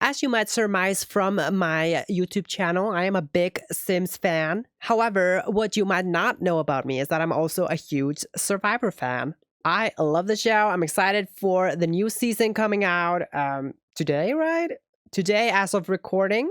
As you might surmise from my YouTube channel, I am a big Sims fan. However, what you might not know about me is that I'm also a huge Survivor fan. I love the show. I'm excited for the new season coming out today, right? Today, as of recording.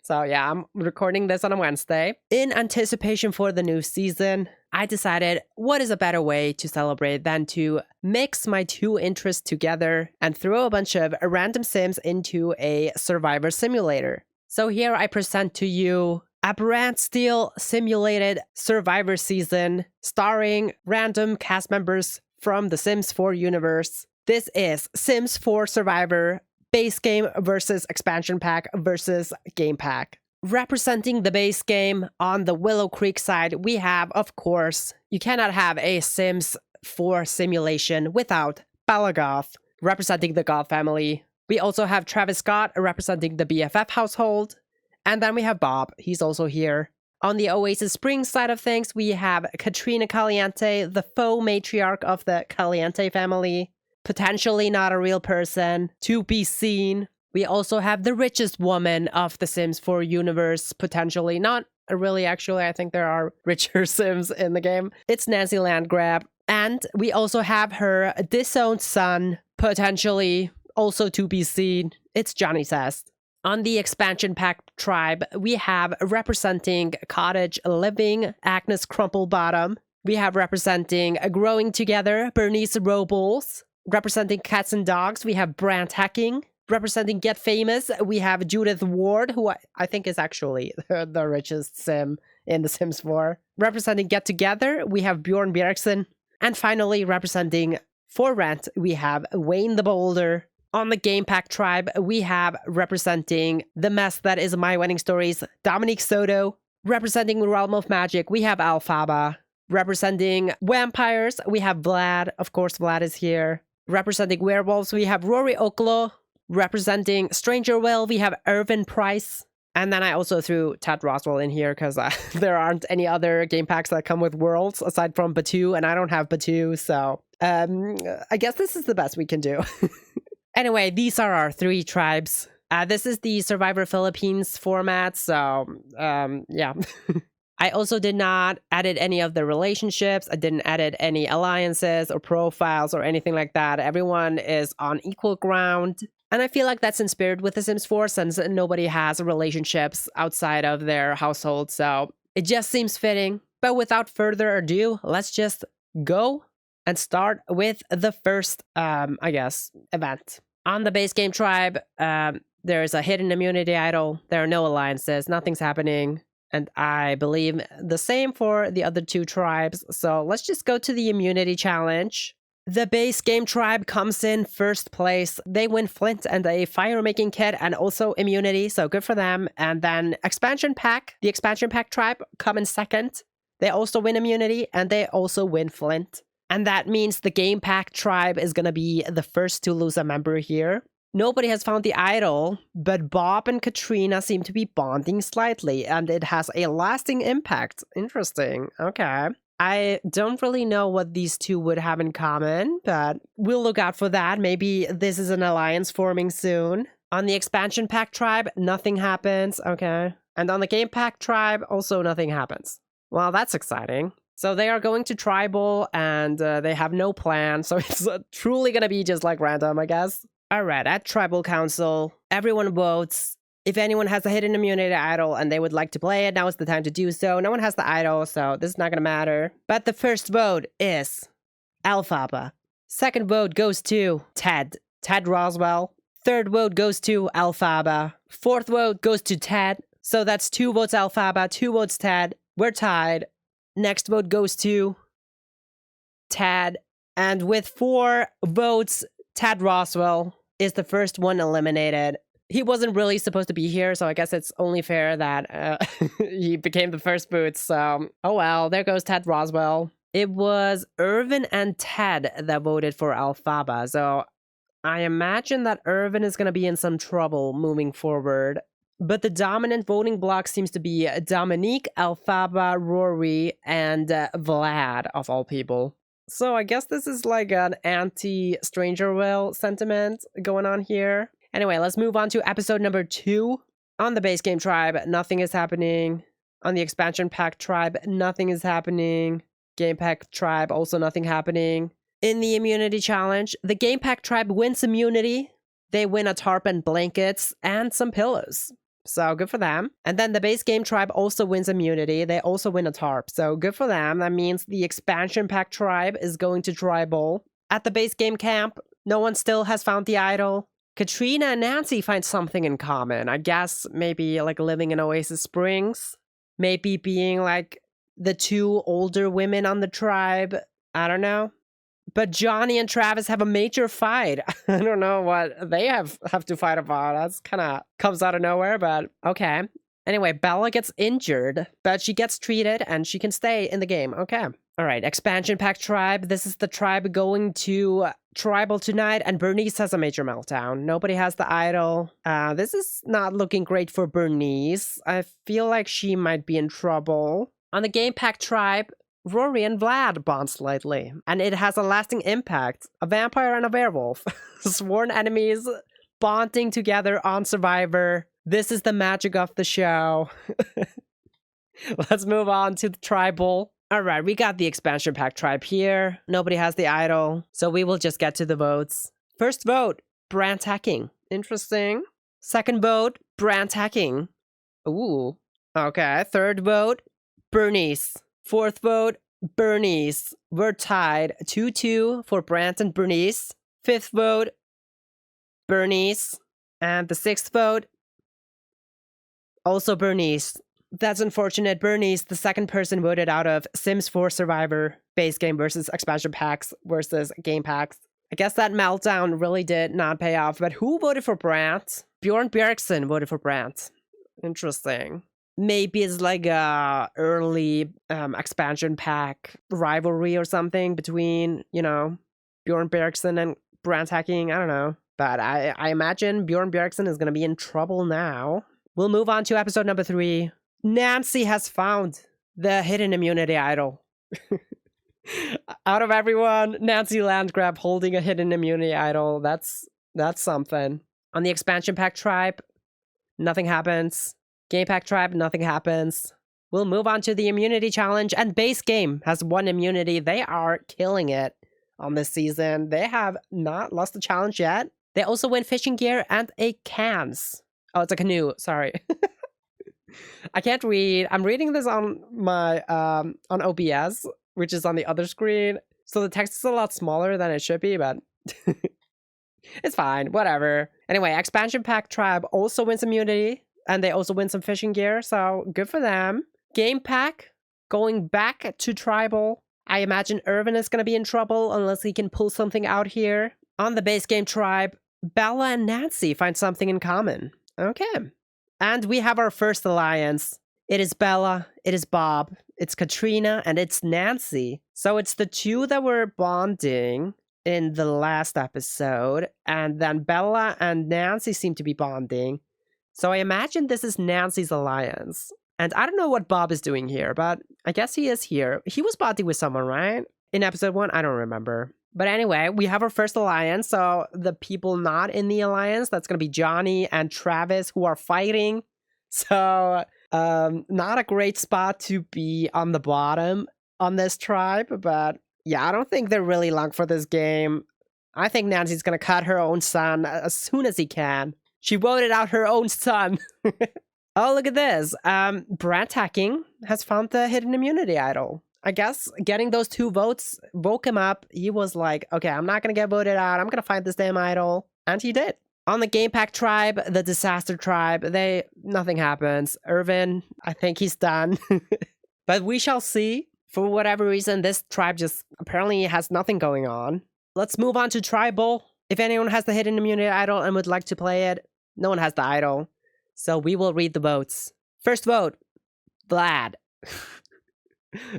So yeah, I'm recording this on a Wednesday. In anticipation for the new season, I decided what is a better way to celebrate than to mix my two interests together and throw a bunch of random Sims into a Survivor simulator. So here I present to you a brand steel simulated Survivor season starring random cast members from the Sims 4 universe. This is Sims 4 Survivor base game versus expansion pack versus game pack. Representing the base game on the Willow Creek side, we have, of course, you cannot have a Sims 4 simulation without Balagoth, representing the Goth family. We also have Travis Scott representing the BFF household. And then we have Bob, he's also here. On the Oasis Springs side of things, we have Katrina Caliente, the faux matriarch of the Caliente family. Potentially not a real person, to be seen. We also have the richest woman of the Sims 4 universe, potentially. Not really, actually. I think there are richer Sims in the game. It's Nancy Landgrab. And we also have her disowned son, potentially also to be seen. It's Johnny Zest. On the expansion pack tribe, we have representing Cottage Living, Agnes Crumplebottom. We have representing Growing Together, Bernice Robles. Representing Cats and Dogs, we have Brand Hacking. Representing Get Famous, we have Judith Ward, who I think is actually the richest Sim in The Sims 4. Representing Get Together, we have Bjorn Bjergsen. And finally, representing For Rent, we have Wayne the Boulder. On the Game Pack tribe, we have representing the mess that is My Wedding Stories, Dominique Soto. Representing Realm of Magic, we have Alphaba. Representing vampires, we have Vlad. Of course, Vlad is here. Representing werewolves, we have Rory Oklo. Representing Stranger Will, we have Irvin Price. And then I also threw Ted Roswell in here because there aren't any other game packs that come with worlds aside from Batu, and I don't have Batu, so I guess this is the best we can do. Anyway, these are our three tribes. This is the Survivor Philippines format, so yeah. I also did not edit any of the relationships. I didn't edit any alliances or profiles or anything like that. Everyone is on equal ground. And I feel like that's in spirit with The Sims 4 since nobody has relationships outside of their household. So it just seems fitting. But without further ado, let's just go and start with the first, I guess, event. On the base game tribe, there's a hidden immunity idol. There are no alliances. Nothing's happening. And I believe the same for the other two tribes. So let's just go to the immunity challenge. The base game tribe comes in first place. They win Flint and a fire making kit and also immunity. So good for them. And then expansion pack, the expansion pack tribe come in second. They also win immunity and they also win Flint. And that means the game pack tribe is going to be the first to lose a member here. Nobody has found the idol, but Bob and Katrina seem to be bonding slightly, and it has a lasting impact. Interesting. Okay. I don't really know what these two would have in common, but we'll look out for that. Maybe this is an alliance forming soon. On the expansion pack tribe, nothing happens. Okay. And on the game pack tribe, also nothing happens. Well, that's exciting. So they are going to tribal, and they have no plan, so it's truly gonna be just like random, I guess. Alright, at Tribal Council, everyone votes. If anyone has a hidden immunity idol and they would like to play it, now is the time to do so. No one has the idol, so this is not gonna matter. But the first vote is Alphaba. Second vote goes to Ted Roswell. Third vote goes to Alphaba. Fourth vote goes to Ted. So that's 2 votes Alphaba, 2 votes Ted. We're tied. Next vote goes to Ted. And with 4 votes, Ted Roswell is the first one eliminated. He wasn't really supposed to be here, so I guess it's only fair that he became the first boot. So, oh well, there goes Ted Roswell. It was Irvin and Ted that voted for Alphaba, so I imagine that Irvin is going to be in some trouble moving forward. But the dominant voting bloc seems to be Dominique, Alphaba, Rory, and Vlad, of all people. So I guess this is like an anti-Stranger Will sentiment going on here. Anyway, let's move on to episode number 2. On the base game tribe, nothing is happening. On the expansion pack tribe, nothing is happening. Game pack tribe, also nothing happening. In the immunity challenge, the game pack tribe wins immunity. They win a tarp and blankets and some pillows. So good for them. And then the base game tribe also wins immunity. They also win a tarp. So good for them. That means the expansion pack tribe is going to tribal. At the base game camp, no one still has found the idol. Katrina and Nancy find something in common. I guess maybe like living in Oasis Springs. Maybe being like the 2 older women on the tribe. I don't know. But Johnny and Travis have a major fight. I don't know what they have to fight about. That's kind of comes out of nowhere, but okay. Anyway, Bella gets injured, but she gets treated and she can stay in the game. Okay. All right, expansion pack tribe. This is the tribe going to tribal tonight, and Bernice has a major meltdown. Nobody has the idol. This is not looking great for Bernice. I feel like she might be in trouble. On the game pack tribe, Rory and Vlad bond slightly, and it has a lasting impact. A vampire and a werewolf. Sworn enemies bonding together on Survivor. This is the magic of the show. Let's move on to the tribal. All right, we got the expansion pack tribe here. Nobody has the idol, so we will just get to the votes. First vote, Brand Hacking. Interesting. Second vote, Brand Hacking. Ooh. Okay, third vote, Bernice. Fourth vote, Bernice. We're tied 2-2 for Brant and Bernice. Fifth vote, Bernice. And the sixth vote, also Bernice. That's unfortunate. Bernice, the second person voted out of Sims 4 Survivor, base game versus expansion packs versus game packs. I guess that meltdown really did not pay off. But who voted for Brant? Bjorn Bjergsen voted for Brant. Interesting. Maybe it's like a early expansion pack rivalry or something between, you know, Bjorn Bjergsen and Brand Hacking. I don't know. But I imagine Bjorn Bjergsen is going to be in trouble now. We'll move on to episode number 3. Nancy has found the hidden immunity idol. Out of everyone, Nancy Landgrab holding a hidden immunity idol. That's something. On the expansion pack tribe, nothing happens. Game pack tribe, nothing happens. We'll move on to the immunity challenge, and base game has 1 immunity. They are killing it on this season. They have not lost the challenge yet. They also win fishing gear and a cans. Oh, it's a canoe. Sorry. I can't read. I'm reading this on my on OBS, which is on the other screen. So the text is a lot smaller than it should be, but it's fine. Whatever. Anyway, expansion pack tribe also wins immunity, and they also win some fishing gear. So good for them. Game pack going back to tribal. I imagine Irvin is going to be in trouble unless he can pull something out here. On the base game tribe, Bella and Nancy find something in common. Okay. And we have our first alliance. It is Bella, it is Bob, it's Katrina, and it's Nancy. So it's the 2 that were bonding in the last episode. And then Bella and Nancy seem to be bonding. So I imagine this is Nancy's alliance. And I don't know what Bob is doing here, but I guess he is here. He was bonding with someone, right? In episode 1? I don't remember. But anyway, we have our first alliance. So the people not in the alliance, that's going to be Johnny and Travis who are fighting. So not a great spot to be on the bottom on this tribe. But yeah, I don't think they're really long for this game. I think Nancy's going to cut her own son as soon as he can. She voted out her own son. Oh, look at this. Brand Hacking has found the hidden immunity idol. I guess getting those 2 votes woke him up. He was like, okay, I'm not going to get voted out. I'm going to find this damn idol. And he did. On the Game Pack tribe, the Disaster tribe, nothing happens. Irvin, I think he's done. But we shall see. For whatever reason, this tribe just apparently has nothing going on. Let's move on to tribal. If anyone has the hidden immunity idol and would like to play it, no one has the idol. So we will read the votes. First vote, Vlad.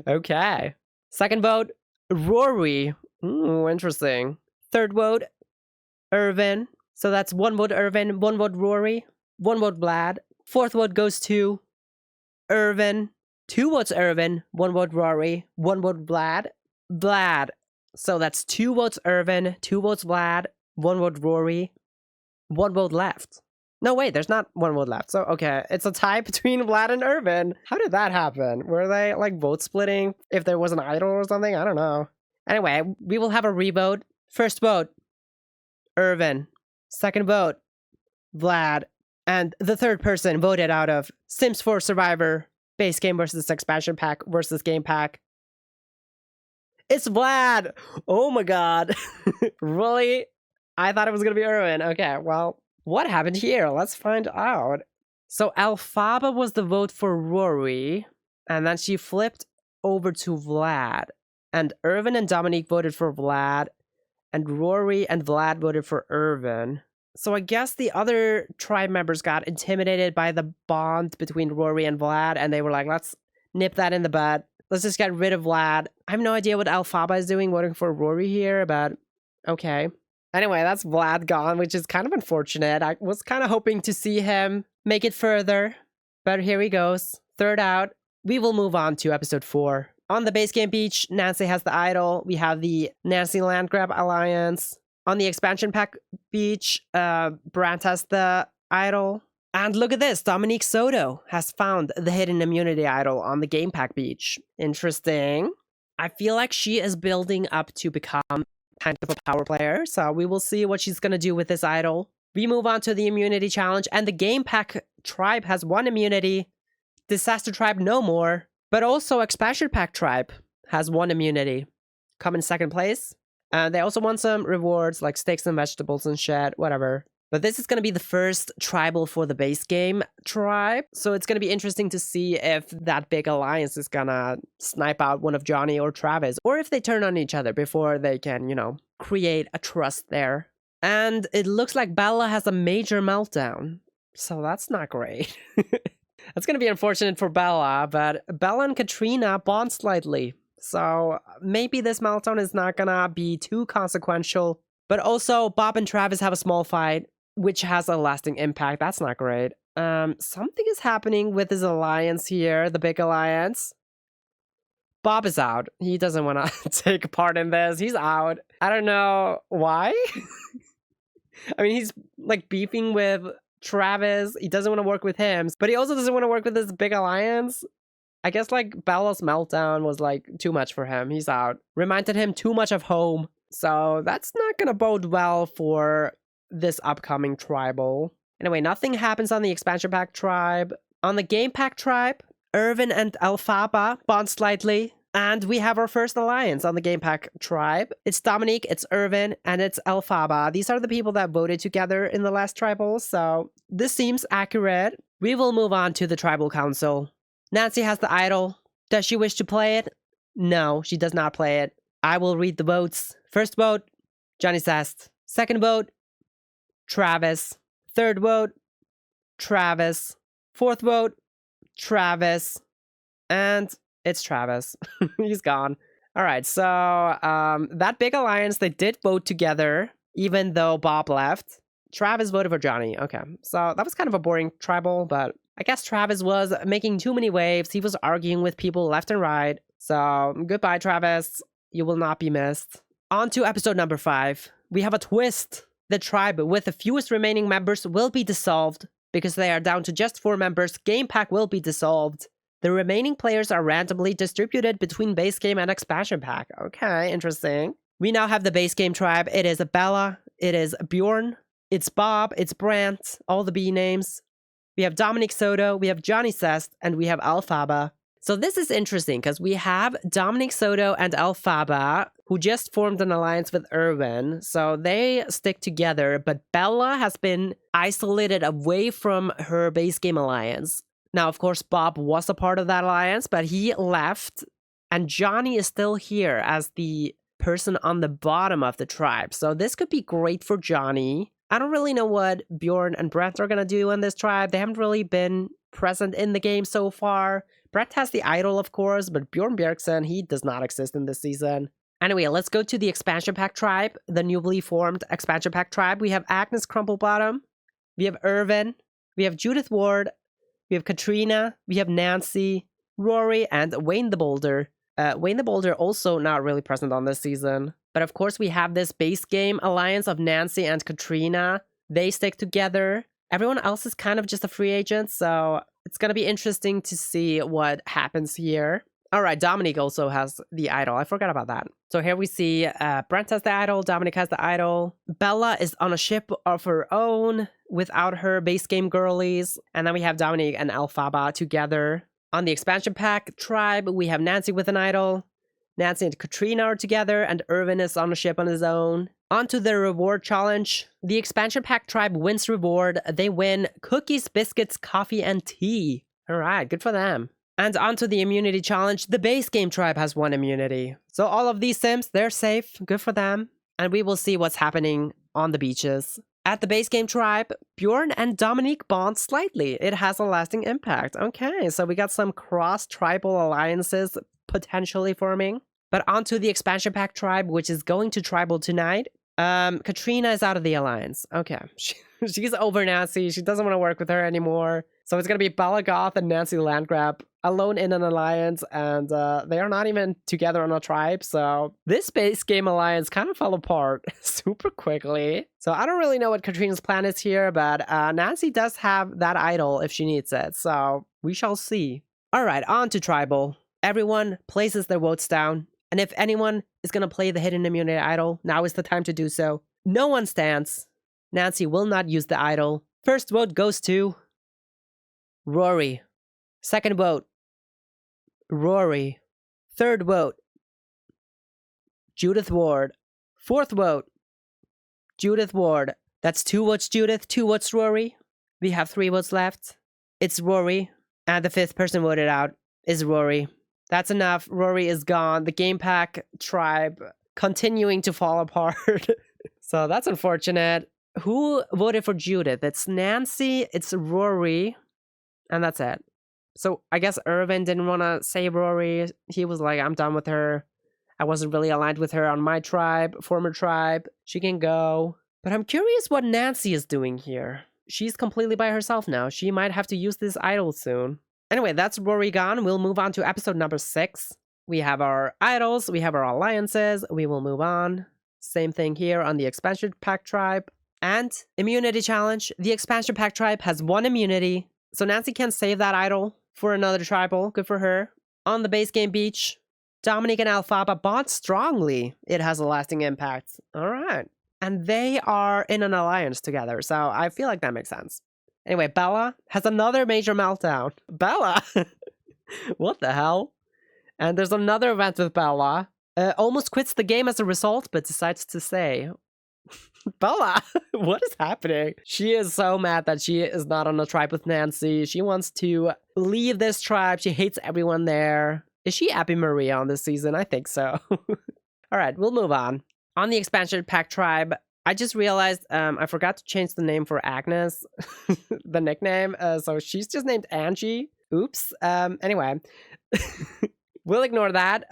Okay. Second vote, Rory. Ooh, interesting. Third vote, Irvin. So that's 1 vote Irvin, 1 vote Rory, 1 vote Vlad. Fourth vote goes to Irvin. 2 votes Irvin, 1 vote Rory, 1 vote Vlad. Vlad. So that's 2 votes Irvin, 2 votes Vlad, 1 vote Rory. One vote left. No, wait, there's not one vote left. So, okay, it's a tie between Vlad and Irvin. How did that happen? Were they, like, vote splitting if there was an idol or something? I don't know. Anyway, we will have a revote. First vote, Irvin. Second vote, Vlad. And the third person voted out of Sims 4 Survivor, base game versus expansion pack versus game pack. It's Vlad! Oh my god. Really? I thought it was gonna be Irvin. Okay, well, what happened here? Let's find out. So Alphaba was the vote for Rory, and then she flipped over to Vlad. And Irvin and Dominique voted for Vlad, and Rory and Vlad voted for Irvin. So I guess the other tribe members got intimidated by the bond between Rory and Vlad, and they were like, let's nip that in the bud. Let's just get rid of Vlad. I have no idea what Alphaba is doing, voting for Rory here, but okay. Anyway, that's Vlad gone, which is kind of unfortunate. I was kind of hoping to see him make it further, but here he goes. Third out. We will move on to episode 4. On the base game beach, Nancy has the idol. We have the Nancy Landgrab Alliance. On the expansion pack beach, Brant has the idol. And look at this, Dominique Soto has found the hidden immunity idol on the game pack beach. Interesting. I feel like she is building up to become kind of a power player, so we will see what she's gonna do with this idol. We move on to the immunity challenge, and the game pack tribe has 1 immunity. Disaster tribe no more, but also expansion pack tribe has 1 immunity. Come in second place. They also want some rewards like steaks and vegetables and shit, whatever. But this is going to be the first tribal for the base game tribe. So it's going to be interesting to see if that big alliance is going to snipe out one of Johnny or Travis, or if they turn on each other before they can, you know, create a trust there. And it looks like Bella has a major meltdown. So that's not great. That's going to be unfortunate for Bella, but Bella and Katrina bond slightly. So maybe this meltdown is not gonna be too consequential. But also, Bob and Travis have a small fight, which has a lasting impact. That's not great. Something is happening with his alliance here, the big alliance. Bob is out. He doesn't want to take part in this. He's out. I don't know why. I mean, he's like beefing with Travis. He doesn't want to work with him, but he also doesn't want to work with this big alliance. I guess, like, Bella's meltdown was, like, too much for him. He's out. Reminded him too much of home. So that's not gonna bode well for this upcoming tribal. Anyway, nothing happens on the expansion pack tribe. On the game pack tribe, Irvin and Alphaba bond slightly. And we have our first alliance on the game pack tribe. It's Dominique, it's Irvin, and it's Alphaba. These are the people that voted together in the last tribal. So this seems accurate. We will move on to the tribal council. Nancy has the idol. Does she wish to play it? No, she does not play it. I will read the votes. First vote, Johnny Zest. Second vote, Travis. Third vote, Travis. Fourth vote, Travis. And it's Travis. He's gone. All right, so that big alliance, they did vote together, even though Bob left. Travis voted for Johnny. Okay, so that was kind of a boring tribal, but I guess Travis was making too many waves. He was arguing with people left and right. So goodbye, Travis. You will not be missed. On to episode number 5. We have a twist. The tribe with the fewest remaining members will be dissolved. Because they are down to just 4 members, game pack will be dissolved. The remaining players are randomly distributed between base game and expansion pack. Okay, interesting. We now have the base game tribe. It is Bella. It is Bjorn. It's Bob. It's Brant. All the B names. We have Dominique Soto, we have Johnny Zest, and we have Alphaba. So this is interesting because we have Dominique Soto and Alphaba who just formed an alliance with Irvin. So they stick together, but Bella has been isolated away from her base game alliance. Now, of course, Bob was a part of that alliance, but he left, and Johnny is still here as the person on the bottom of the tribe. So this could be great for Johnny. I don't really know what Bjorn and Brett are going to do in this tribe. They haven't really been present in the game so far. Brett has the idol, of course, but Bjorn Bjergsen, he does not exist in this season. Anyway, let's go to the expansion pack tribe, the newly formed expansion pack tribe. We have Agnes Crumplebottom, we have Irvin, we have Judith Ward, we have Katrina, we have Nancy, Rory, and Wayne the Boulder. Wayne the Boulder also not really present on this season. But of course, we have this base game alliance of Nancy and Katrina. They stick together. Everyone else is kind of just a free agent, so it's going to be interesting to see what happens here. All right, Dominic also has the idol. I forgot about that. So here we see Brent has the idol, Dominic has the idol. Bella is on a ship of her own without her base game girlies. And then we have Dominic and Alphaba together. On the expansion pack tribe, we have Nancy with an idol. Nancy and Katrina are together, and Irvin is on a ship on his own. On to the reward challenge. The expansion pack tribe wins reward. They win cookies, biscuits, coffee, and tea. All right, good for them. And onto the immunity challenge. The base game tribe has 1 immunity. So all of these sims, they're safe. Good for them. And we will see what's happening on the beaches. At the base game tribe, Bjorn and Dominique bond slightly. It has a lasting impact. Okay, so we got some cross-tribal alliances potentially forming. But onto the expansion pack tribe, which is going to tribal tonight. Katrina is out of the alliance. Okay, she's over Nancy. She doesn't want to work with her anymore. So it's going to be Bella Goth and Nancy Landgrab alone in an alliance, and they are not even together on a tribe. So this base game alliance kind of fell apart super quickly. So I don't really know what Katrina's plan is here, but Nancy does have that idol if she needs it. So we shall see. All right, on to tribal. Everyone places their votes down. And if anyone is going to play the hidden immunity idol, now is the time to do so. No one stands. Nancy will not use the idol. First vote goes to Rory. Second vote, Rory. Third vote, Judith Ward. Fourth vote, Judith Ward. That's 2 votes Judith, 2 votes Rory. We have 3 votes left. It's Rory. And the 5th person voted out is Rory. That's enough. Rory is gone. The game pack tribe continuing to fall apart. So that's unfortunate. Who voted for Judith? It's Nancy, it's Rory, and that's it. So I guess Irvin didn't want to save Rory. He was like, I'm done with her. I wasn't really aligned with her on my tribe, former tribe. She can go. But I'm curious what Nancy is doing here. She's completely by herself now. She might have to use this idol soon. Anyway, that's Rory gone. We'll move on to episode number 6. We have our idols. We have our alliances. We will move on. Same thing here on the expansion pack tribe. And immunity challenge. The expansion pack tribe has 1 immunity. So Nancy can save that idol for another tribal. Good for her. On the base game beach, Dominic and Alphaba bond strongly. It has a lasting impact. All right. And they are in an alliance together. So I feel like that makes sense. Anyway, Bella has another major meltdown. Bella? What the hell? And there's another event with Bella. Almost quits the game as a result, but decides to stay. Bella, what is happening? She is so mad that she is not on a tribe with Nancy. She wants to leave this tribe. She hates everyone there. Is she Abby Maria on this season? I think so. All right, we'll move on. On the expansion pack tribe, I just realized I forgot to change the name for Agnes, the nickname. So she's just named Angie. Oops. Anyway, we'll ignore that.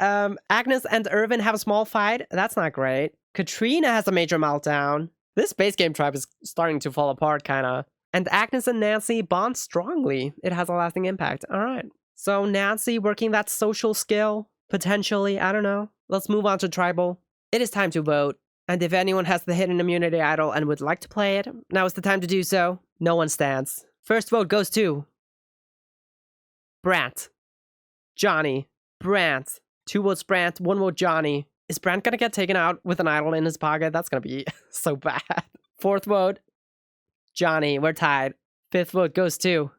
Agnes and Irvin have a small fight. That's not great. Katrina has a major meltdown. This base game tribe is starting to fall apart, kind of. And Agnes and Nancy bond strongly. It has a lasting impact. All right. So Nancy working that social skill, potentially. I don't know. Let's move on to tribal. It is time to vote. And if anyone has the hidden immunity idol and would like to play it, now is the time to do so. No one stands. First vote goes to Brant. Johnny. Brant. 2 votes Brant, 1 vote Johnny. Is Brant gonna get taken out with an idol in his pocket? That's gonna be so bad. 4th vote, Johnny. We're tied. 5th vote goes to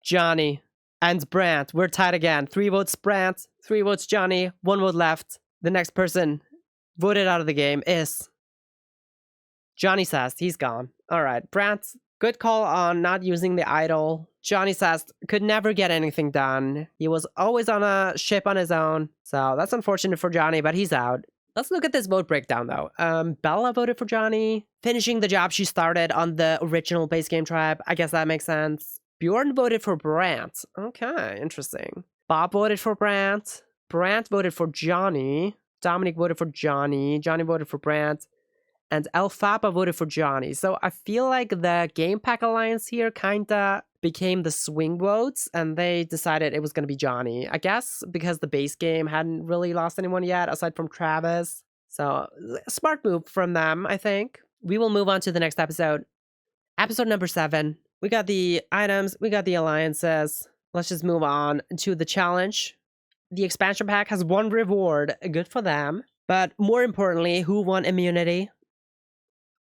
Johnny and Brant. We're tied again. 3 votes Brant, 3 votes Johnny, 1 vote left. The next person voted out of the game is Johnny Sass. He's gone. All right, Brant, good call on not using the idol. Johnny Sass could never get anything done. He was always on a ship on his own. So that's unfortunate for Johnny, but he's out. Let's look at this vote breakdown, though. Bella voted for Johnny, finishing the job she started on the original base game tribe. I guess that makes sense. Bjorn voted for Brant. Okay, interesting. Bob voted for Brant. Brant voted for Johnny. Dominic voted for Johnny. Johnny voted for Brant. And Alphaba voted for Johnny. So I feel like the Game Pack Alliance here kinda became the swing votes, and they decided it was going to be Johnny. I guess because the base game hadn't really lost anyone yet, aside from Travis. So, a smart move from them, I think. We will move on to the next episode. Episode number 7. We got the items, we got the alliances. Let's just move on to the challenge. The expansion pack has one reward. Good for them. But more importantly, who won immunity?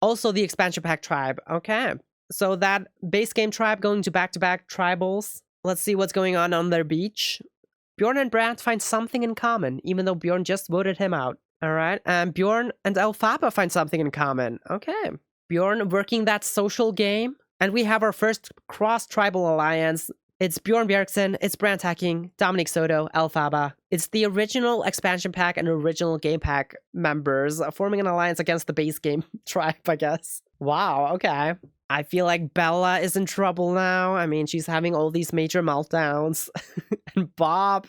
Also the expansion pack tribe. Okay. So that base game tribe going to back-to-back tribals. Let's see what's going on their beach. Bjorn and Brandt find something in common, even though Bjorn just voted him out. All right. And Bjorn and Elphaba find something in common. Okay. Bjorn working that social game. And we have our first cross-tribal alliance. It's Bjorn Bjergsen, it's Brandt Hacking, Dominic Soto, Elphaba. It's the original expansion pack and original game pack members forming an alliance against the base game tribe, I guess. Wow, okay. I feel like Bella is in trouble now. I mean, she's having all these major meltdowns. And Bob,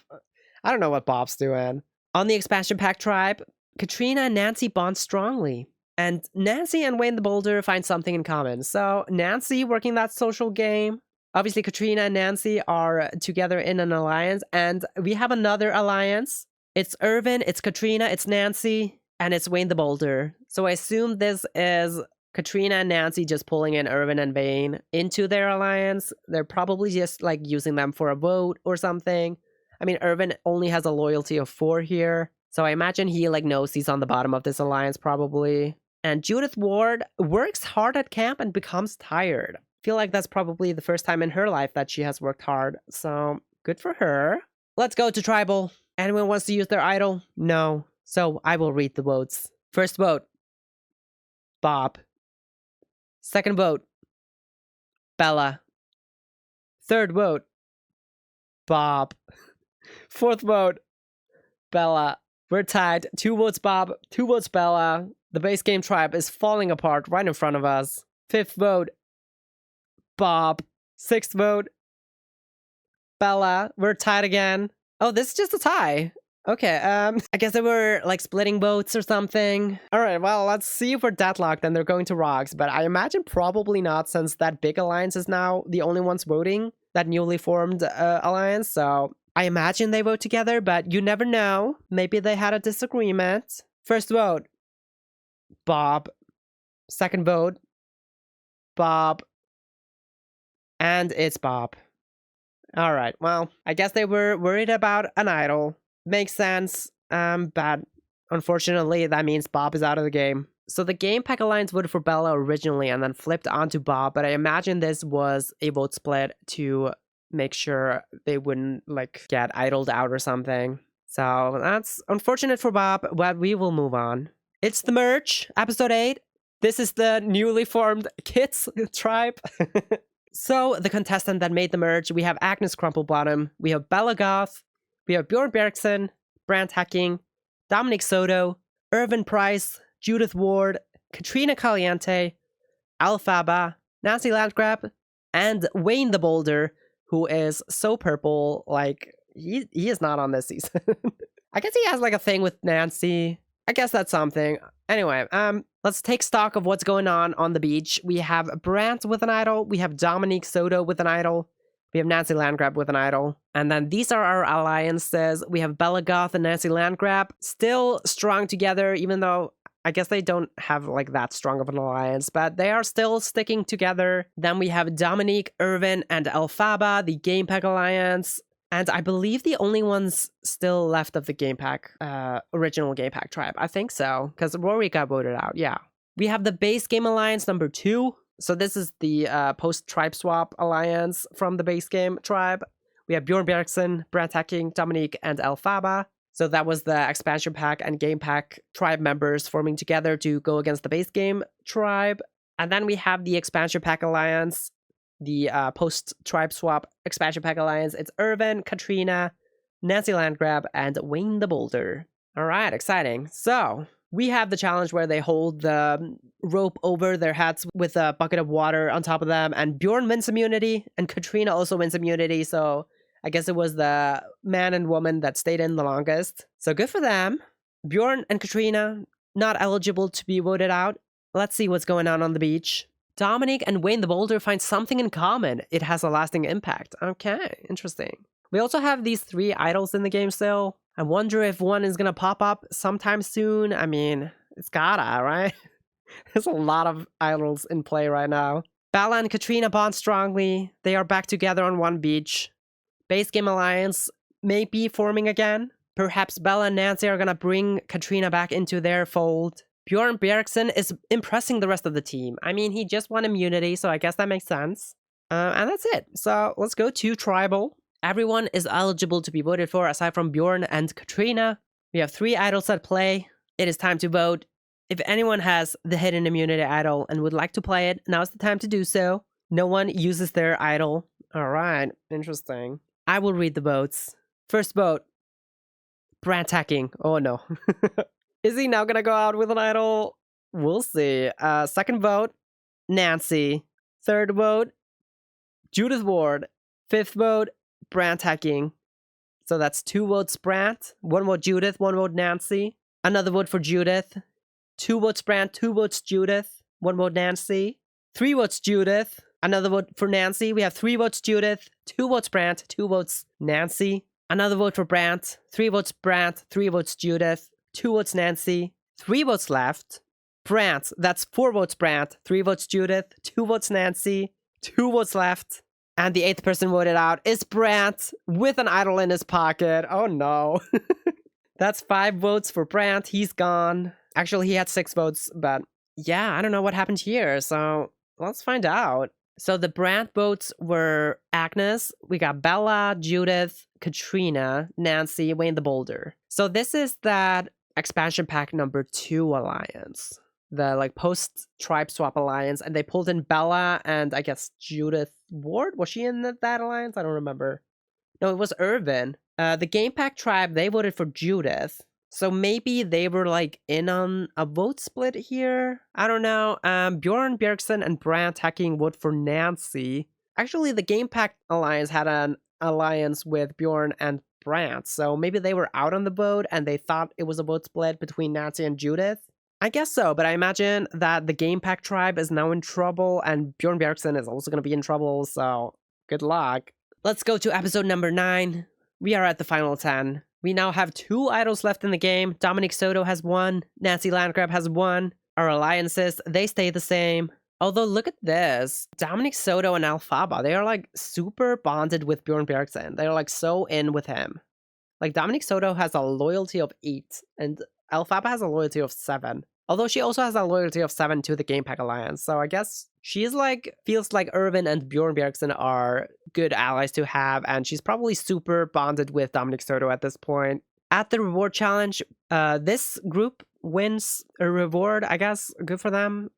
I don't know what Bob's doing. On the expansion pack tribe, Katrina and Nancy bond strongly. And Nancy and Wayne the Boulder find something in common. So Nancy working that social game. Obviously, Katrina and Nancy are together in an alliance. And we have another alliance. It's Irvin, it's Katrina, it's Nancy, and it's Wayne the Boulder. So I assume this is Katrina and Nancy just pulling in Irvin and Wayne into their alliance. They're probably just like using them for a vote or something. I mean, Irvin only has a loyalty of 4 here. So I imagine he like knows he's on the bottom of this alliance probably. And Judith Ward works hard at camp and becomes tired. Feel like that's probably the first time in her life that she has worked hard. So good for her. Let's go to tribal. Anyone wants to use their idol? No. So I will read the votes. First vote, Bob. Second vote, Bella. Third vote, Bob. Fourth vote, Bella. We're tied. 2 votes Bob, 2 votes Bella. The base game tribe is falling apart right in front of us. 5th vote, Bob. 6th vote, Bella. We're tied again. Oh, this is just a tie. Okay, I guess they were like splitting votes or something. All right, well, let's see if we're deadlocked and they're going to rocks. But I imagine probably not, since that big alliance is now the only ones voting, that newly formed alliance. So I imagine they vote together, but you never know. Maybe they had a disagreement. First vote, Bob. Second vote, Bob. And it's Bob. All right, well, I guess they were worried about an idol. Makes sense, but unfortunately, that means Bob is out of the game. So the Game Pack Alliance voted for Bella originally and then flipped onto Bob, but I imagine this was a vote split to make sure they wouldn't, like, get idled out or something. So that's unfortunate for Bob, but we will move on. It's the merge, episode 8. This is the newly formed Kids tribe. So the contestant that made the merge, we have Agnes Crumplebottom, we have Bella Goth, we have Bjorn Bjergsen, Brandt Hacking, Dominic Soto, Irvin Price, Judith Ward, Katrina Caliente, Elphaba, Nancy Landgrab, and Wayne the Boulder, who is so purple, like, he is not on this season. I guess he has, like, a thing with Nancy. I guess that's something. Anyway, let's take stock of what's going on the beach. We have Brandt with an idol. We have Dominic Soto with an idol. We have Nancy Landgrab with an idol. And then these are our alliances. We have Bella Goth and Nancy Landgrab still strong together, even though I guess they don't have like that strong of an alliance, but they are still sticking together. Then we have Dominique, Irvin, and Elphaba, the Game Pack Alliance. And I believe the only ones still left of the Game Pack, original Game Pack tribe. I think so, because Rory got voted out, yeah. We have the Base Game Alliance number 2. So this is the post-tribe swap alliance from the base game tribe. We have Bjorn Bjergsen, Brandt Hacking, Dominique, and Elphaba. So that was the expansion pack and game pack tribe members forming together to go against the base game tribe. And then we have the expansion pack alliance, the post-tribe swap expansion pack alliance. It's Irvin, Katrina, Nancy Landgrab, and Wayne the Boulder. All right, exciting. So we have the challenge where they hold the rope over their heads with a bucket of water on top of them, and Bjorn wins immunity, and Katrina also wins immunity, so I guess it was the man and woman that stayed in the longest. So good for them. Bjorn and Katrina, not eligible to be voted out. Let's see what's going on the beach. Dominic and Wayne the Boulder find something in common. It has a lasting impact. Okay, interesting. We also have these 3 idols in the game still. I wonder if one is gonna pop up sometime soon. I mean, it's gotta, right? There's a lot of idols in play right now. Bella and Katrina bond strongly. They are back together on one beach. Base game alliance may be forming again. Perhaps Bella and Nancy are gonna bring Katrina back into their fold. Bjorn Bjergsen is impressing the rest of the team. I mean, he just won immunity, so I guess that makes sense. And that's it. So let's go to Tribal. Everyone is eligible to be voted for aside from Bjorn and Katrina. We have 3 idols at play. It is time to vote. If anyone has the hidden immunity idol and would like to play it, now's the time to do so. No one uses their idol. Alright, interesting. I will read the votes. First vote, Brand hacking. Oh no. Is he now gonna go out with an idol? We'll see. Second vote, Nancy. Third vote, Judith Ward. Fifth vote, Brand hacking. So that's 2 votes Brand, 1 vote Judith, 1 vote Nancy. Another vote for Judith. 2 votes Brand, 2 votes Judith, 1 vote Nancy. 3 votes Judith. Another vote for Nancy. We have 3 votes Judith, 2 votes Brand, 2 votes Nancy. Another vote for Brand, 3 votes Brand, 3 votes Judith, 2 votes Nancy. 3 votes left. Brand, that's 4 votes Brand, 3 votes Judith, 2 votes Nancy, 2 votes left. And the 8th person voted out is Brand with an idol in his pocket. Oh no. That's 5 votes for Brand. He's gone. Actually, he had 6 votes, but yeah, I don't know what happened here. So let's find out. So the Brand votes were Agnes. We got Bella, Judith, Katrina, Nancy, Wayne the Boulder. So this is that expansion pack number 2 alliance. The like post tribe swap alliance, and they pulled in Bella and I guess Judith Ward. Was she in that alliance? I don't remember. No, it was Irvin. The game pack tribe, they voted for Judith. So maybe they were like in on a vote split here. I don't know. Bjorn Bjergsen and Brand hacking vote for Nancy. Actually, the game pack alliance had an alliance with Bjorn and Brand. So maybe they were out on the vote and they thought it was a vote split between Nancy and Judith. I guess so, but I imagine that the Game Pack tribe is now in trouble, and Bjorn Bjergsen is also going to be in trouble, so good luck. Let's go to episode number 9. We are at the final 10. We now have 2 idols left in the game. Dominic Soto has 1. Nancy Landgrab has 1. Our alliances, they stay the same. Although, look at this. Dominic Soto and Alphaba, they are like super bonded with Bjorn Bjergsen. They're like so in with him. Like Dominic Soto has a loyalty of 8, and Alphaba has a loyalty of 7. Although she also has a loyalty of 7 to the Game Pack Alliance. So I guess she's like, feels like Irvin and Bjorn Bjergsen are good allies to have. And she's probably super bonded with Dominic Soto at this point. At the reward challenge, this group wins a reward, I guess. Good for them.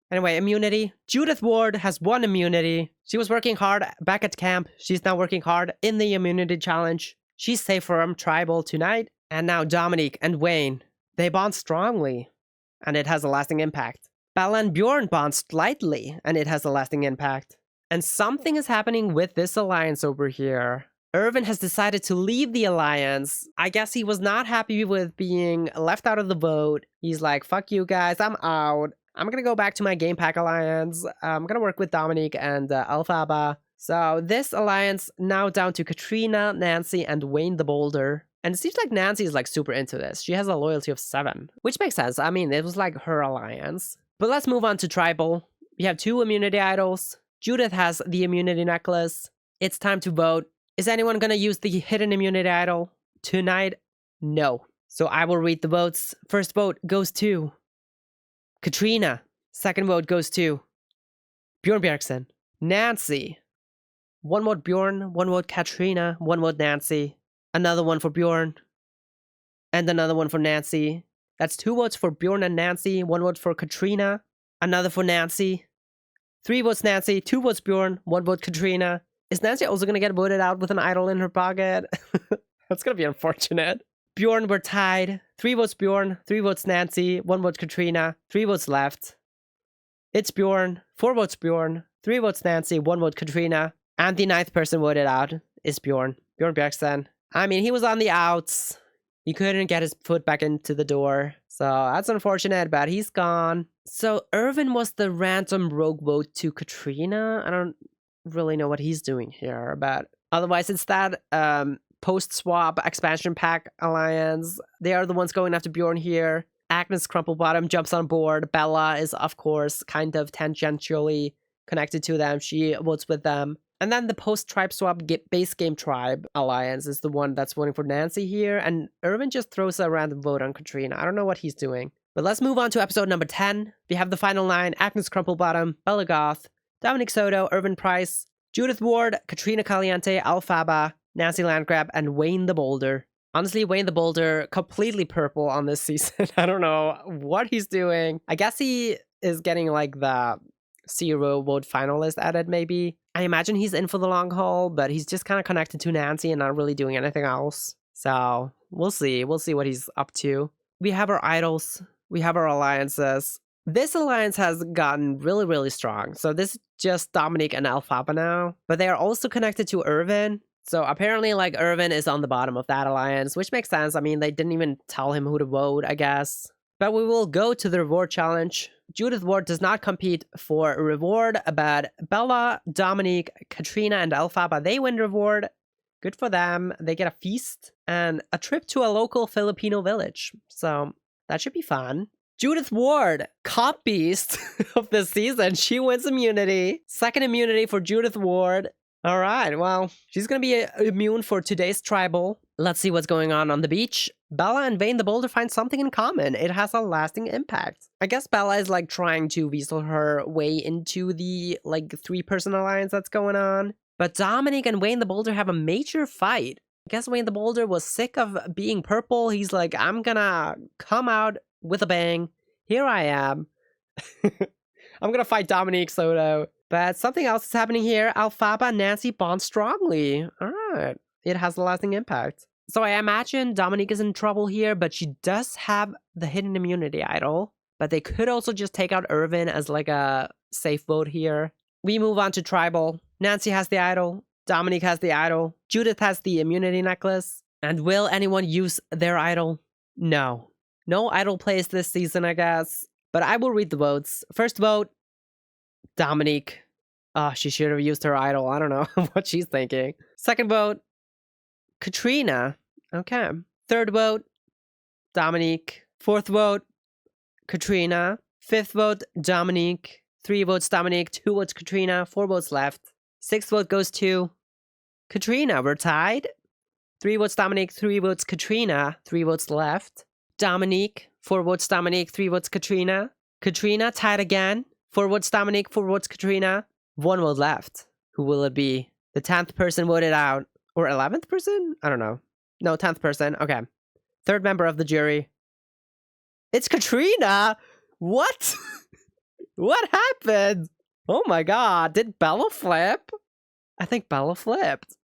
Anyway, immunity. Judith Ward has 1 immunity. She was working hard back at camp. She's now working hard in the immunity challenge. She's safe from Tribal tonight. And now Dominic and Wayne, they bond strongly, and it has a lasting impact. Bella and Bjorn bond slightly, and it has a lasting impact. And something is happening with this alliance over here. Irvin has decided to leave the alliance. I guess he was not happy with being left out of the vote. He's like, fuck you guys, I'm out. I'm gonna go back to my Game Pack alliance. I'm gonna work with Dominic and Alphaba. So this alliance now down to Katrina, Nancy, and Wayne the Boulder. And it seems like Nancy is like super into this. She has a loyalty of 7, which makes sense. I mean, it was like her alliance. But let's move on to Tribal. We have 2 immunity idols. Judith has the immunity necklace. It's time to vote. Is anyone gonna use the hidden immunity idol tonight? No. So I will read the votes. First vote goes to Katrina. Second vote goes to Bjorn Bjergsen. Nancy. 1 vote Bjorn, 1 vote Katrina, 1 vote Nancy. Another one for Bjorn. And another one for Nancy. That's 2 votes for Bjorn and Nancy, 1 vote for Katrina. Another for Nancy. 3 votes Nancy, 2 votes Bjorn, 1 vote Katrina. Is Nancy also going to get voted out with an idol in her pocket? That's going to be unfortunate. Bjorn were tied. 3 votes Bjorn, 3 votes Nancy, 1 vote Katrina, 3 votes left. It's Bjorn, 4 votes Bjorn, 3 votes Nancy, 1 vote Katrina. And the 9th person voted out is Bjorn. Bjorn Bjergsen. I mean, he was on the outs. He couldn't get his foot back into the door. So that's unfortunate, but he's gone. So Irvin was the random rogue vote to Katrina. I don't really know what he's doing here, but otherwise it's that post-swap expansion pack alliance. They are the ones going after Bjorn here. Agnes Crumplebottom jumps on board. Bella is, of course, kind of tangentially connected to them. She votes with them. And then the post-tribe swap base game tribe alliance is the one that's voting for Nancy here. And Irvin just throws a random vote on Katrina. I don't know what he's doing. But let's move on to episode number 10. We have the final 9. Agnes Crumplebottom, Bella Goth, Dominic Soto, Irvin Price, Judith Ward, Katrina Caliente, Alfaba, Nancy Landgrab, and Wayne the Boulder. Honestly, Wayne the Boulder, completely purple on this season. I don't know what he's doing. I guess he is getting like the 0 vote finalist added, maybe. I imagine he's in for the long haul, but he's just kind of connected to Nancy and not really doing anything else. So we'll see. We'll see what he's up to. We have our idols. We have our alliances. This alliance has gotten really, really strong. So this is just Dominic and Alfaba now. But they are also connected to Irvin. So apparently, like, Irvin is on the bottom of that alliance, which makes sense. I mean, they didn't even tell him who to vote, I guess. But we will go to the reward challenge. Judith Ward does not compete for reward, but Bella, Dominique, Katrina, and Alfaba, they win reward. Good for them. They get a feast and a trip to a local Filipino village. So that should be fun. Judith Ward, cop beast of the season. She wins immunity. Second immunity for Judith Ward. All right, well, she's going to be immune for today's tribal. Let's see what's going on the beach. Bella and Wayne the Boulder find something in common. It has a lasting impact. I guess Bella is like trying to weasel her way into the like 3-person alliance that's going on. But Dominic and Wayne the Boulder have a major fight. I guess Wayne the Boulder was sick of being purple. He's like, I'm gonna come out with a bang. Here I am. I'm gonna fight Dominic Soto. But something else is happening here. Alfaba and Nancy bond strongly. All right. It has a lasting impact. So I imagine Dominique is in trouble here, but she does have the hidden immunity idol. But they could also just take out Irvin as like a safe vote here. We move on to tribal. Nancy has the idol. Dominique has the idol. Judith has the immunity necklace. And will anyone use their idol? No. No idol plays this season, I guess. But I will read the votes. First vote, Dominique. Oh, she should have used her idol. I don't know what she's thinking. Second vote, Katrina. Okay. Third vote, Dominique. Fourth vote, Katrina. Fifth vote, Dominique. 3 votes, Dominique. 2 votes, Katrina. 4 votes left. Sixth vote goes to Katrina. We're tied. 3 votes, Dominique. 3 votes, Katrina. 3 votes left. Dominique. 4 votes, Dominique. 3 votes, Katrina. Katrina tied again. 4 votes, Dominique. 4 votes, Katrina. 1 vote left. Who will it be? The 10th person voted out. Or 11th person? I don't know. No, 10th person. Okay. Third member of the jury. It's Katrina! What? What happened? Oh my god. Did Bella flip? I think Bella flipped.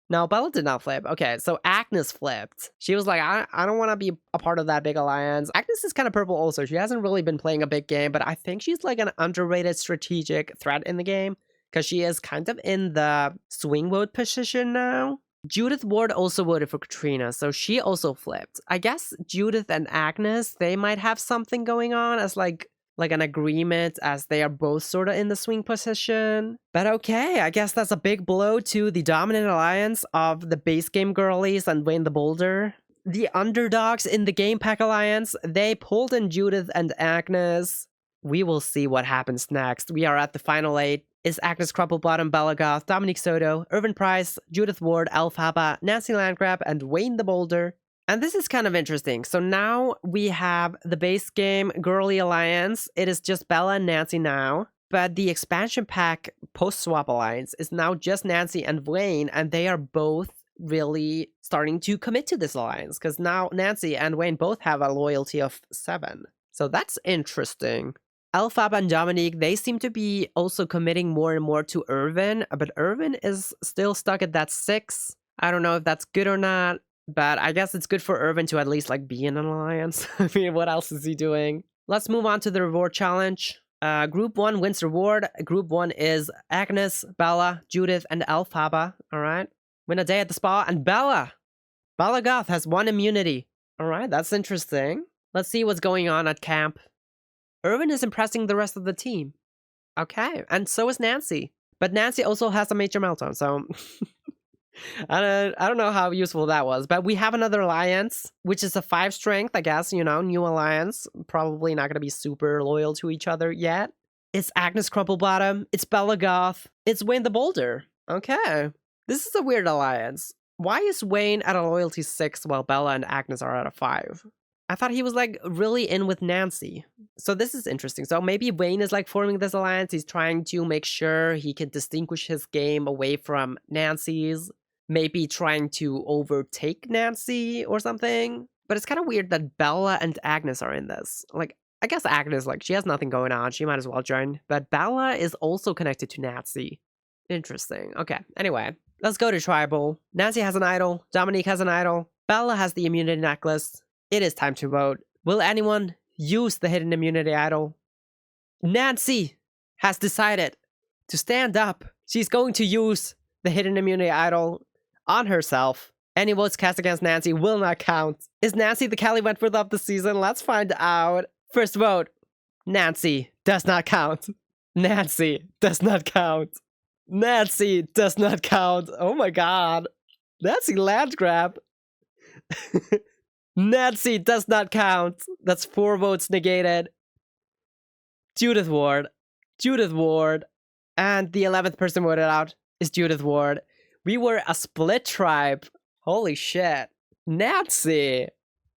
No, Bella did not flip. Okay, so Agnes flipped. She was like, I don't want to be a part of that big alliance. Agnes is kind of purple also. She hasn't really been playing a big game, but I think she's like an underrated strategic threat in the game because she is kind of in the swing vote position now. Judith Ward also voted for Katrina, so she also flipped. I guess Judith and Agnes, they might have something going on as like an agreement as they are both sort of in the swing position. But okay, I guess that's a big blow to the dominant alliance of the base game girlies and Wayne the Boulder. The underdogs in the Game Pack Alliance, they pulled in Judith and Agnes. We will see what happens next. We are at the final 8. Is Agnes Crumplebottom, Bella Goth, Dominic Soto, Irvin Price, Judith Ward, Alfaba, Nancy Landgrab, and Wayne the Boulder. And this is kind of interesting. So now we have the base game Girly Alliance. It is just Bella and Nancy now. But the expansion pack post-swap alliance is now just Nancy and Wayne. And they are both really starting to commit to this alliance. Because now Nancy and Wayne both have a loyalty of 7. So that's interesting. Alfab and Dominique, they seem to be also committing more and more to Irvin. But Irvin is still stuck at that 6. I don't know if that's good or not. But I guess it's good for Irvin to at least like be in an alliance. I mean, what else is he doing? Let's move on to the reward challenge. Group 1 wins reward. Group 1 is Agnes, Bella, Judith, and Alfaba. All right. Win a day at the spa. And Bella Goth has 1 immunity. All right. That's interesting. Let's see what's going on at camp. Irvin is impressing the rest of the team. Okay. And so is Nancy. But Nancy also has a major meltdown. So... I don't know how useful that was, but we have another alliance, which is a 5 strength, I guess, you know, new alliance. Probably not going to be super loyal to each other yet. It's Agnes Crumplebottom. It's Bella Goth. It's Wayne the Boulder. Okay. This is a weird alliance. Why is Wayne at a loyalty 6 while Bella and Agnes are at a 5? I thought he was like really in with Nancy. So this is interesting. So maybe Wayne is like forming this alliance. He's trying to make sure he can distinguish his game away from Nancy's. Maybe trying to overtake Nancy or something. But it's kind of weird that Bella and Agnes are in this. Like, I guess Agnes, like, she has nothing going on. She might as well join. But Bella is also connected to Nancy. Interesting. Okay, anyway. Let's go to Tribal. Nancy has an idol. Dominique has an idol. Bella has the immunity necklace. It is time to vote. Will anyone use the hidden immunity idol? Nancy has decided to stand up. She's going to use the hidden immunity idol on herself. Any votes cast against Nancy will not count. Is Nancy the Callie Wentworth of the season? Let's find out. First vote. Nancy does not count. Nancy does not count. Nancy does not count. Oh my god. Nancy land grab. Nancy does not count. That's 4 votes negated. Judith Ward. Judith Ward. And the 11th person voted out is Judith Ward. We were a split tribe. Holy shit. Nancy.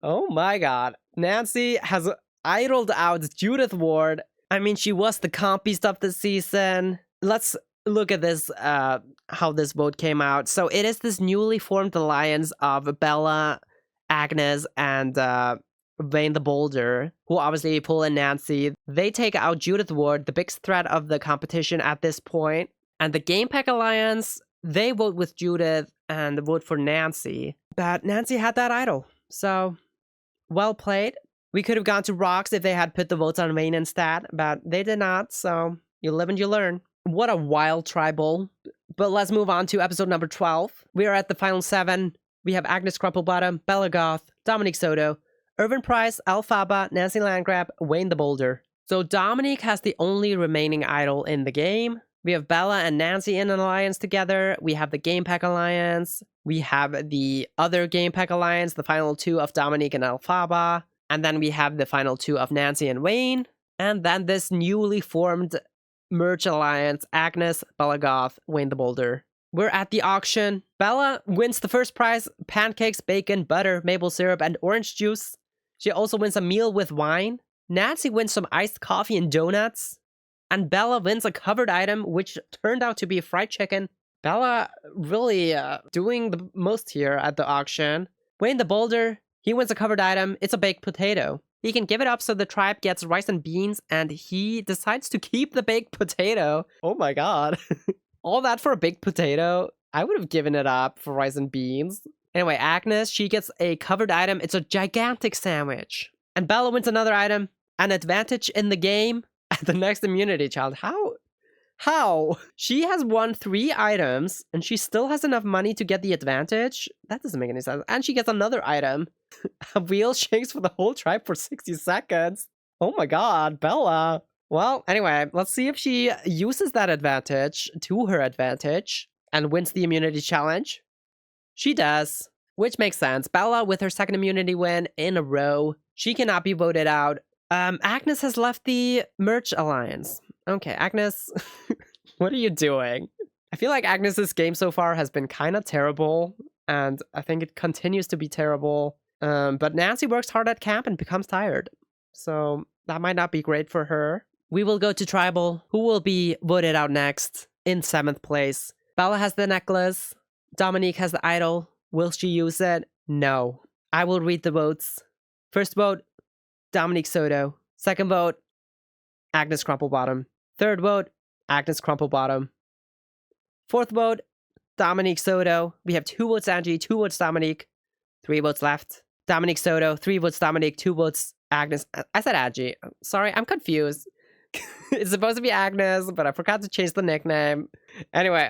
Oh my god. Nancy has idled out Judith Ward. I mean, she was the comp beast of the season. Let's look at this, how this vote came out. So it is this newly formed alliance of Bella, Agnes, and Wayne the Boulder, who obviously pull in Nancy. They take out Judith Ward, the biggest threat of the competition at this point. And the Game Pack Alliance, they vote with Judith and vote for Nancy. But Nancy had that idol. So, well played. We could have gone to Rocks if they had put the votes on Wayne instead, but they did not. So, you live and you learn. What a wild tribal. But let's move on to episode number 12. We are at the final 7. We have Agnes Crumplebottom, Bella Goth, Dominique Soto, Irvin Price, Alphaba, Nancy Landgrab, Wayne the Boulder. So Dominique has the only remaining idol in the game. We have Bella and Nancy in an alliance together. We have the Game Pack Alliance. We have the other Game Pack Alliance, the final 2 of Dominique and Alphaba. And then we have the final 2 of Nancy and Wayne. And then this newly formed merge alliance, Agnes, Bella Goth, Wayne the Boulder. We're at the auction. Bella wins the first prize, pancakes, bacon, butter, maple syrup, and orange juice. She also wins a meal with wine. Nancy wins some iced coffee and donuts. And Bella wins a covered item, which turned out to be fried chicken. Bella really doing the most here at the auction. Wayne the Boulder, he wins a covered item. It's a baked potato. He can give it up so the tribe gets rice and beans, and he decides to keep the baked potato. Oh my god. All that for a baked potato? I would have given it up for rice and beans. Anyway, Agnes, she gets a covered item. It's a gigantic sandwich. And Bella wins another item. An advantage in the game at the next immunity challenge. How? She has won 3 items, and she still has enough money to get the advantage? That doesn't make any sense. And she gets another item. A wheel shakes for the whole tribe for 60 seconds. Oh my god, Bella. Well, anyway, let's see if she uses that advantage to her advantage and wins the immunity challenge. She does, which makes sense. Bella with her second immunity win in a row. She cannot be voted out. Agnes has left the merch alliance. Okay, Agnes, what are you doing? I feel like Agnes's game so far has been kind of terrible, and I think it continues to be terrible. But Nancy works hard at camp and becomes tired. So that might not be great for her. We will go to Tribal, who will be voted out next in 7th place. Bella has the necklace. Dominique has the idol. Will she use it? No. I will read the votes. First vote, Dominique Soto. Second vote, Agnes Crumplebottom. Third vote, Agnes Crumplebottom. Fourth vote, Dominique Soto. We have 2 votes Angie, 2 votes Dominique. 3 votes left. Dominique Soto, 3 votes Dominique, 2 votes Agnes. I said Angie. Sorry, I'm confused. It's supposed to be Agnes, but I forgot to change the nickname. Anyway,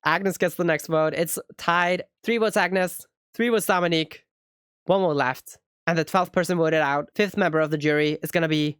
Agnes gets the next vote. It's tied. 3 votes Agnes, 3 votes Dominique, 1 vote left. And the 12th person voted out, 5th member of the jury, is going to be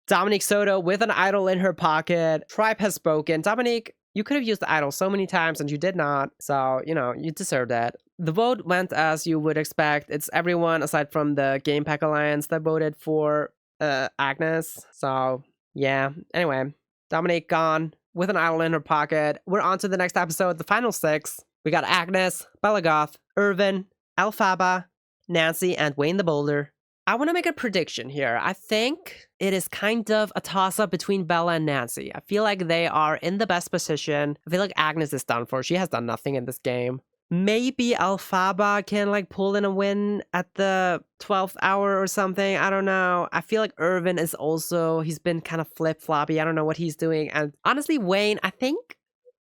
Dominique Soto with an idol in her pocket. Tribe has spoken. Dominique, you could have used the idol so many times and you did not. So, you know, you deserve that. The vote went as you would expect. It's everyone aside from the Game Pack Alliance that voted for Agnes. So, Yeah. Anyway, Dominique gone with an idol in her pocket. We're on to the next episode, the final 6. We got Agnes, Bella Goth, Irvin, Elphaba, Nancy, and Wayne the Boulder. I want to make a prediction here. I think it is kind of a toss-up between Bella and Nancy. I feel like they are in the best position. I feel like Agnes is done for. She has done nothing in this game. Maybe Elphaba can like pull in a win at the 12th hour or something. I don't know. I feel like Irvin is also, he's been kind of flip-floppy. I don't know what he's doing. And honestly, Wayne, I think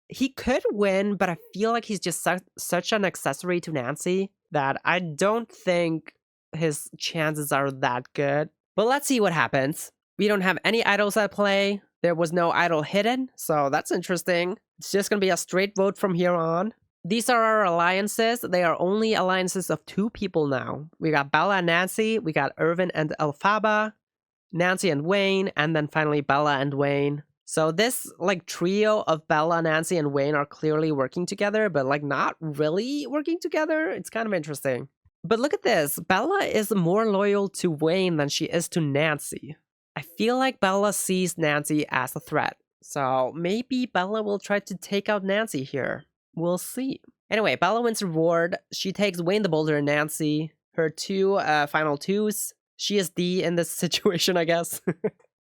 he could win, but I feel like he's just such an accessory to Nancy that I don't think his chances are that good. But let's see what happens. We don't have any idols at play. There was no idol hidden, so that's interesting. It's just gonna be a straight vote from here on. These are our alliances. They are only alliances of 2 people now. We got Bella and Nancy, we got Irvin and Elphaba, Nancy and Wayne, and then finally Bella and Wayne. So this like trio of Bella, Nancy, and Wayne are clearly working together, but like not really working together. It's kind of interesting. But look at this. Bella is more loyal to Wayne than she is to Nancy. I feel like Bella sees Nancy as a threat. So maybe Bella will try to take out Nancy here. We'll see. Anyway, Bella wins reward. She takes Wayne the Boulder and Nancy, her 2 final 2s. She is D in this situation, I guess.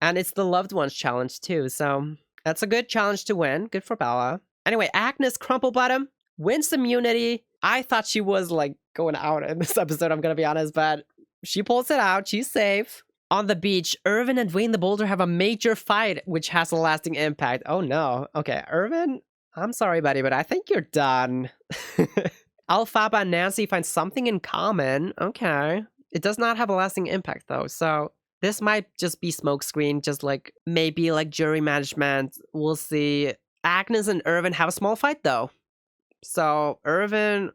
And it's the loved ones challenge too. So that's a good challenge to win. Good for Bella. Anyway, Agnes Crumplebottom wins immunity. I thought she was like going out in this episode, I'm gonna be honest, but she pulls it out. She's safe. On the beach, Irvin and Wayne the Boulder have a major fight, which has a lasting impact. Oh no. Okay, Irvin, I'm sorry, buddy, but I think you're done. Elphaba and Nancy find something in common. Okay. It does not have a lasting impact though, so this might just be smokescreen, just like maybe like jury management. We'll see. Agnes and Irvin have a small fight though. So Irvin,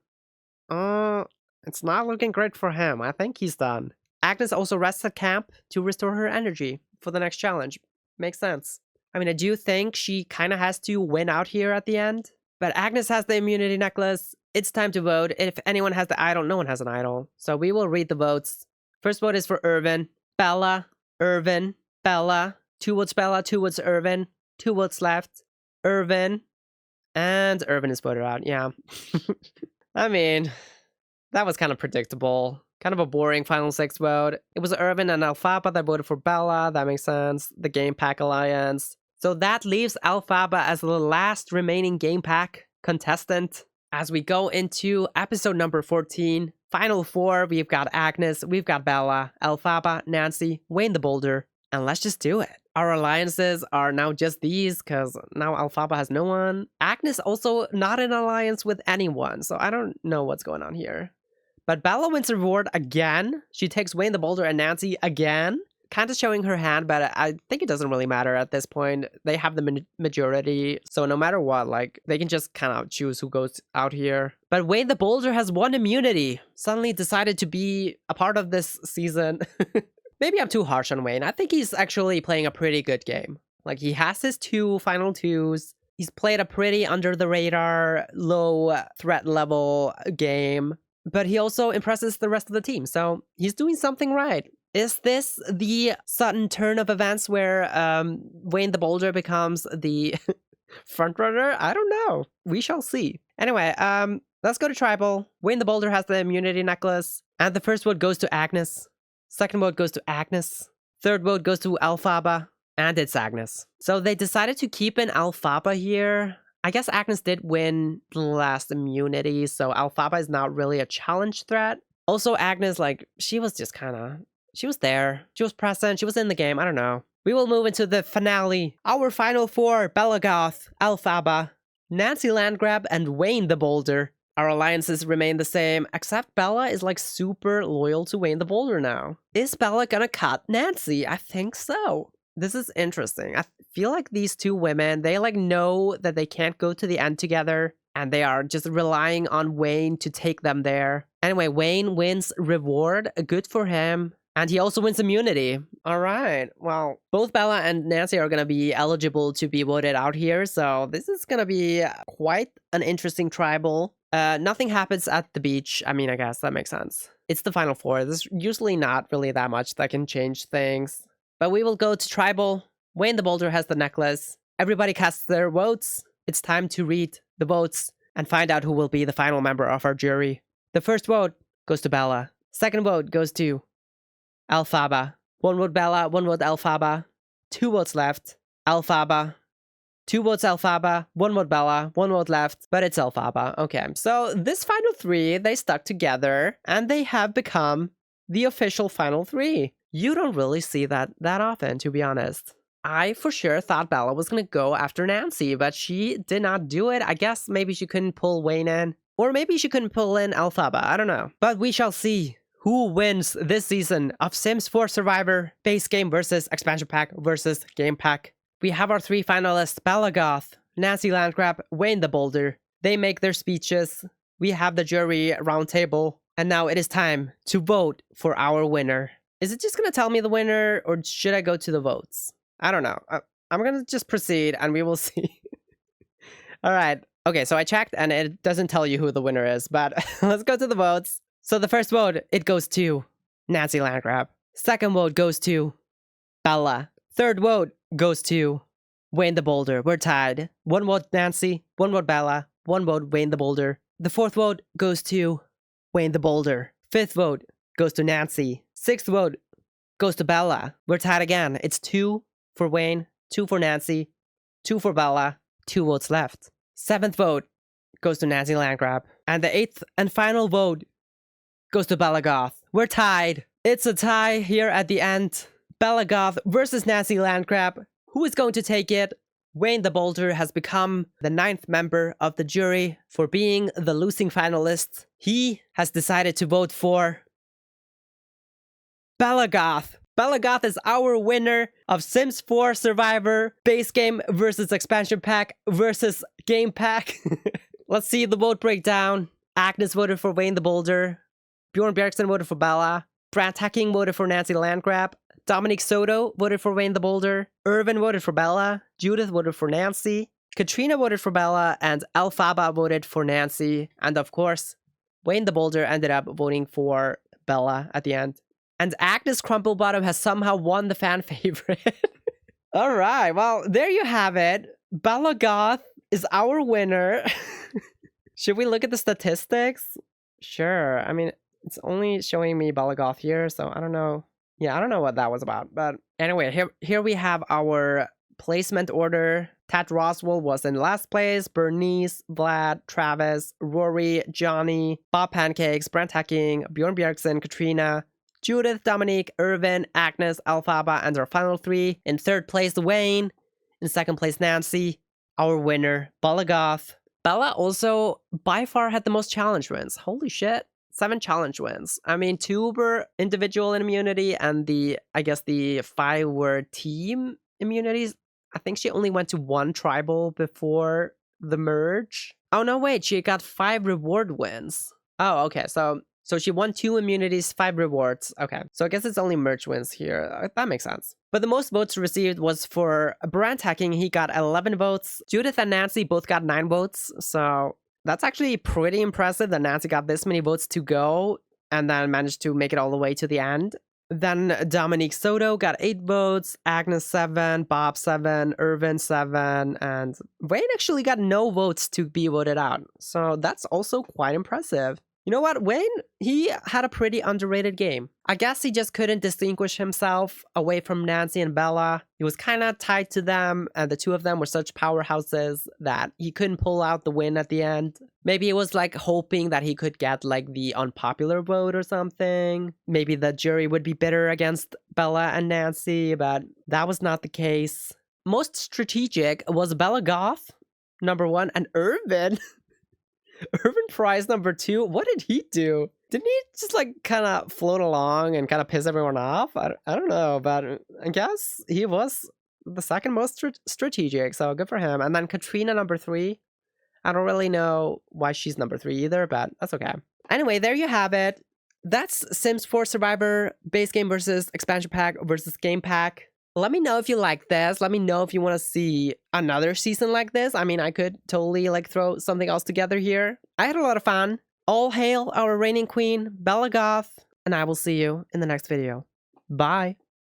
it's not looking great for him. I think he's done. Agnes also rests at camp to restore her energy for the next challenge. Makes sense. I mean, I do think she kind of has to win out here at the end. But Agnes has the immunity necklace. It's time to vote. If anyone has the idol, no one has an idol. So we will read the votes. First vote is for Irvin. Bella, Irvin, Bella. 2 votes Bella, 2 votes Irvin. 2 votes left. Irvin. And Irvin is voted out, yeah. I mean, that was kind of predictable. Kind of a boring final 6 vote. It was Irvin and Elphaba that voted for Bella. That makes sense. The Game Pack Alliance. So that leaves Elphaba as the last remaining Game Pack contestant. As we go into episode number 14, final 4, we've got Agnes, we've got Bella, Elphaba, Nancy, Wayne the Boulder, and let's just do it. Our alliances are now just these, because now Elphaba has no one. Agnes also not in alliance with anyone, so I don't know what's going on here. But Bella wins the reward again. She takes Wayne the Boulder and Nancy again. Kind of showing her hand, but I think it doesn't really matter at this point. They have the majority, so no matter what, like, they can just kind of choose who goes out here. But Wayne the Boulder has won immunity. Suddenly decided to be a part of this season. Maybe I'm too harsh on Wayne. I think he's actually playing a pretty good game. Like, he has his 2 final 2s. He's played a pretty under-the-radar, low-threat level game. But he also impresses the rest of the team, so he's doing something right. Is this the sudden turn of events where Wayne the Boulder becomes the frontrunner? I don't know. We shall see. Anyway, let's go to Tribal. Wayne the Boulder has the immunity necklace. And the first vote goes to Agnes. Second vote goes to Agnes. Third vote goes to Elphaba. And it's Agnes. So they decided to keep in Elphaba here. I guess Agnes did win the last immunity, so Elphaba is not really a challenge threat. Also, Agnes, like, she was just kind of... She was there. She was present. She was in the game. I don't know. We will move into the finale. Our final 4, Bella Goth, Elphaba, Nancy Landgrab, and Wayne the Boulder. Our alliances remain the same, except Bella is like super loyal to Wayne the Boulder now. Is Bella gonna cut Nancy? I think so. This is interesting. I feel like these 2 women, they like know that they can't go to the end together, and they are just relying on Wayne to take them there. Anyway, Wayne wins reward. Good for him. And he also wins immunity. All right. Well, both Bella and Nancy are going to be eligible to be voted out here. So this is going to be quite an interesting tribal. Nothing happens at the beach. I mean, I guess that makes sense. It's the final 4. There's usually not really that much that can change things. But we will go to tribal. Wayne the Boulder has the necklace. Everybody casts their votes. It's time to read the votes and find out who will be the final member of our jury. The first vote goes to Bella. Second vote goes to Elphaba. 1 vote Bella, 1 vote Elphaba. 2 votes left. Elphaba. 2 votes Elphaba, 1 vote Bella, 1 vote left, but it's Elphaba. Okay, so this final 3, they stuck together and they have become the official final 3. You don't really see that often, to be honest. I for sure thought Bella was gonna go after Nancy, but she did not do it. I guess maybe she couldn't pull Wayne in, or maybe she couldn't pull in Elphaba. I don't know. But we shall see who wins this season of Sims 4 Survivor base game versus expansion pack versus game pack. We have our 3 finalists, Bella Goth, Nancy Landgrab, Wayne the Boulder. They make their speeches. We have the jury roundtable. And now it is time to vote for our winner. Is it just going to tell me the winner, or should I go to the votes? I don't know. I'm going to just proceed and we will see. All right. Okay, so I checked and it doesn't tell you who the winner is, but let's go to the votes. So the first vote, it goes to Nancy Landgrab. Second vote goes to Bella. Third vote goes to Wayne the Boulder. We're tied. 1 vote Nancy, 1 vote Bella, 1 vote Wayne the Boulder. The fourth vote goes to Wayne the Boulder. Fifth vote goes to Nancy. Sixth vote goes to Bella. We're tied again. It's 2 for Wayne, 2 for Nancy, 2 for Bella, 2 votes left. Seventh vote goes to Nancy Landgrab. And the 8th and final vote goes to Bella Goth. We're tied. It's a tie here at the end. Bella Goth versus Nancy Landgrab. Who is going to take it? Wayne the Boulder has become the 9th member of the jury for being the losing finalist. He has decided to vote for Bella Goth. Bella Goth is our winner of Sims 4 Survivor base game versus expansion pack versus game pack. Let's see the vote breakdown. Agnes voted for Wayne the Boulder. Bjorn Bjergsen voted for Bella. Brant Hacking voted for Nancy Landgrab. Dominic Soto voted for Wayne the Boulder. Irvin voted for Bella. Judith voted for Nancy. Katrina voted for Bella. And Elphaba voted for Nancy. And of course, Wayne the Boulder ended up voting for Bella at the end. And Agnes Crumplebottom has somehow won the fan favorite. All right, well, there you have it. Bella Goth is our winner. Should we look at the statistics? Sure. I mean, it's only showing me Bella Goth here, so I don't know. Yeah, I don't know what that was about. But anyway, here we have our placement order. Tat Roswell was in last place. Bernice, Vlad, Travis, Rory, Johnny, Bob Pancakes, Brent Hacking, Bjorn Bjergsen, Katrina, Judith, Dominique, Irvin, Agnes, Elphaba, and our final 3. In 3rd place, Wayne. In 2nd place, Nancy. Our winner, Bella Goth. Bella also by far had the most challenge wins. Holy shit. 7 challenge wins. I mean, 2 were individual immunity and I guess the 5 were team immunities. I think she only went to 1 tribal before the merge. Oh, no, wait. She got 5 reward wins. Oh, okay. So she won 2 immunities, 5 rewards. Okay. So I guess it's only merge wins here. That makes sense. But the most votes received was for Brand Hacking. He got 11 votes. Judith and Nancy both got 9 votes. So that's actually pretty impressive that Nancy got this many votes to go and then managed to make it all the way to the end. Then Dominique Soto got 8 votes, Agnes 7, Bob 7, Irvin 7, and Wayne actually got no votes to be voted out. So that's also quite impressive. You know what? Wayne, he had a pretty underrated game. I guess he just couldn't distinguish himself away from Nancy and Bella. He was kind of tied to them, and the 2 of them were such powerhouses that he couldn't pull out the win at the end. Maybe he was like hoping that he could get like the unpopular vote or something. Maybe the jury would be bitter against Bella and Nancy, but that was not the case. Most strategic was Bella Goth, number 1, and Irvin. Irvin Price number 2, what did he do? Didn't he just like kind of float along and kind of piss everyone off? I don't know, but I guess he was the 2nd most strategic, so good for him. And then Katrina number 3. I don't really know why she's number 3 either, but that's okay. Anyway, there you have it. That's Sims 4 Survivor base game versus expansion pack versus game pack. Let me know if you like this. Let me know if you want to see another season like this. I mean, I could totally like throw something else together here. I had a lot of fun. All hail our reigning queen, Bella Goth, and I will see you in the next video. Bye.